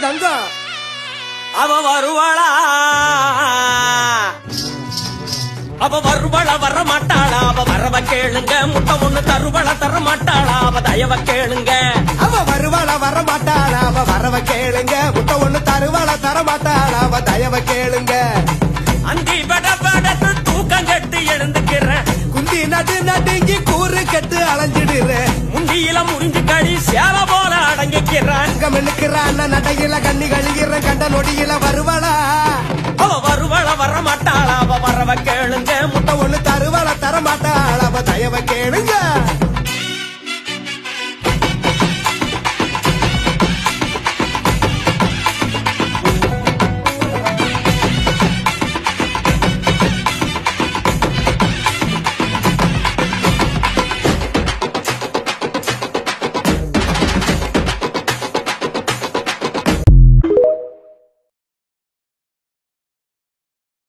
நாட்டு தங்கம். அவ வருவாளா அவ வருவாளா வர மாட்டாளா அவ வரவ கேளுங்க முட்டை ஒண்ணு தருவள தர மாட்டாளா அவ தயவ கேளுங்க அவ வருவாள வர மாட்டாளா அவ வரவ கேளுங்க முட்டை ஒண்ணு தருவாள தர மாட்டாளா அவ தயவ கேளுங்க. அந்தி பட படத்து தூக்கம் கட்டு எழுந்துக்கிறேன் குந்தி நடு நடுங்கி கூறு கட்டு அலைஞ்சிடுறேன் முந்தியில முறிஞ்சு கடி சேல போல அடங்கிக்கிறான் மின்னுக்கிறான் நடையில கண்ணி கழுகிறேன் கண்ட நொடியில வருவாளா அவ வருவாள வர மாட்டாளா அவ வரவ கேளுங்க முட்டை ஒண்ணு தருவாள தர மாட்டாளா அவ தயவ கேளுங்க.